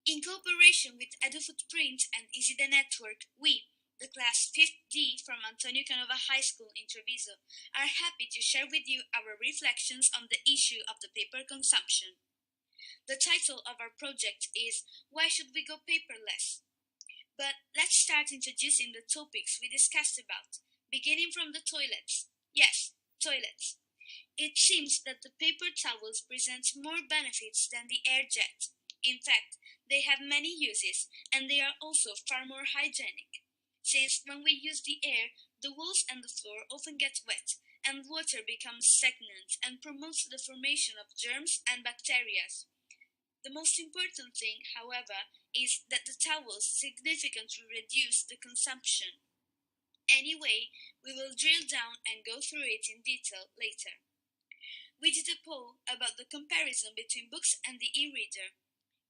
In cooperation with EduFootprint and ISIDE Network, we, the class 5th D from Antonio Canova High School in Treviso, are happy to share with you our reflections on the issue of the paper consumption. The title of our project is Why Should We Go Paperless? But let's start introducing the topics we discussed about, beginning from the toilets. Yes, toilets. It seems that the paper towels present more benefits than the air jet. In fact, they have many uses, and they are also far more hygienic. Since when we use the air, the walls and the floor often get wet, and water becomes stagnant and promotes the formation of germs and bacteria. The most important thing, however, is that the towels significantly reduce the consumption. Anyway, we will drill down and go through it in detail later. We did a poll about the comparison between books and the e-reader.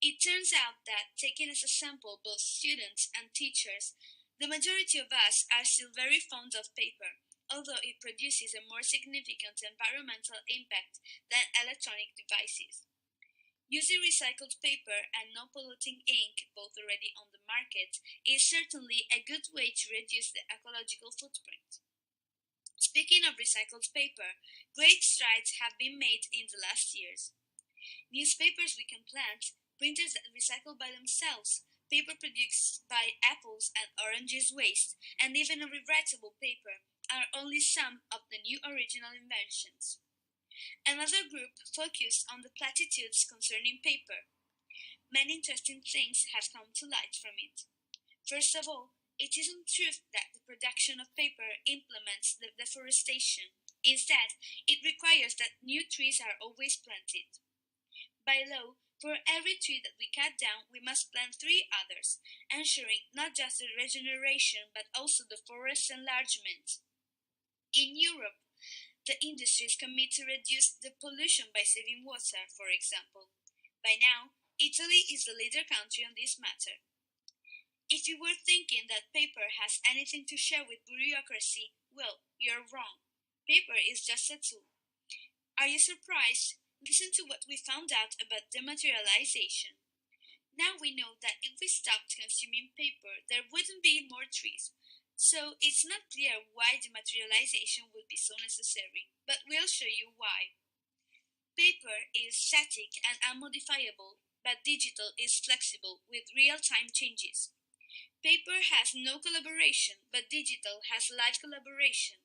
It turns out that, taking as a sample both students and teachers, the majority of us are still very fond of paper, although it produces a more significant environmental impact than electronic devices. Using recycled paper and non-polluting ink, both already on the market, is certainly a good way to reduce the ecological footprint. Speaking of recycled paper, great strides have been made in the last years. Newspapers we can plant, printers that recycle by themselves, paper produced by apples and oranges waste, and even a regrettable paper are only some of the new original inventions. Another group focused on the platitudes concerning paper. Many interesting things have come to light from it. First of all, it isn't true that the production of paper implements the deforestation. Instead, it requires that new trees are always planted. By law, for every tree that we cut down, we must plant 3 others, ensuring not just the regeneration but also the forest enlargement. In Europe, the industries commit to reduce the pollution by saving water, for example. By now, Italy is the leader country on this matter. If you were thinking that paper has anything to share with bureaucracy, well, you're wrong. Paper is just a tool. Are you surprised? Listen to what we found out about dematerialization. Now we know that if we stopped consuming paper, there wouldn't be more trees. So it's not clear why dematerialization would be so necessary, but we'll show you why. Paper is static and unmodifiable, but digital is flexible with real-time changes. Paper has no collaboration, but digital has live collaboration.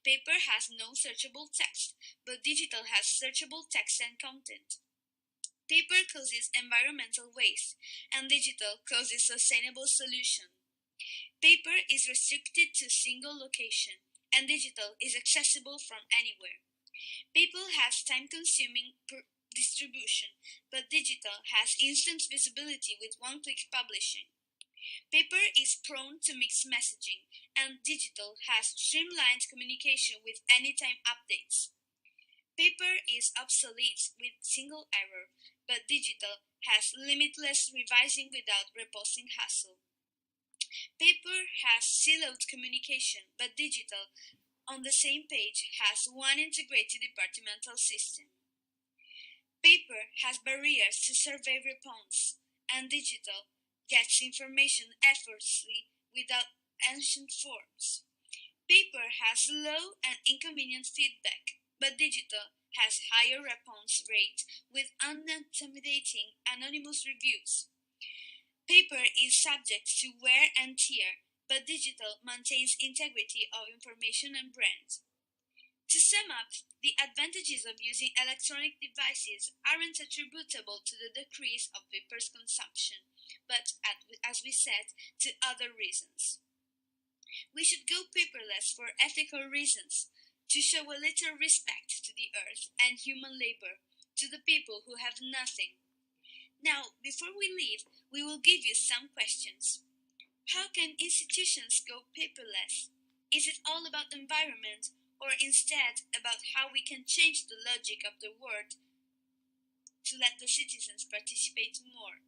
Paper has no searchable text, but digital has searchable text and content. Paper causes environmental waste, and digital causes sustainable solution. Paper is restricted to single location, and digital is accessible from anywhere. Paper has time-consuming distribution, but digital has instant visibility with one-click publishing. Paper is prone to mixed messaging, and digital has streamlined communication with anytime updates. Paper is obsolete with single error, but digital has limitless revising without reposting hassle. Paper has siloed communication, but digital, on the same page, has one integrated departmental system. Paper has barriers to survey response, and digital gets information effortlessly without ancient forms. Paper has low and inconvenient feedback, but digital has higher response rate with unintimidating anonymous reviews. Paper is subject to wear and tear, but digital maintains integrity of information and brand. To sum up, the advantages of using electronic devices aren't attributable to the decrease of paper's consumption, but, as we said, to other reasons. We should go paperless for ethical reasons, to show a little respect to the earth and human labor, to the people who have nothing. Now, before we leave, we will give you some questions. How can institutions go paperless? Is it all about the environment, or instead about how we can change the logic of the world to let the citizens participate more?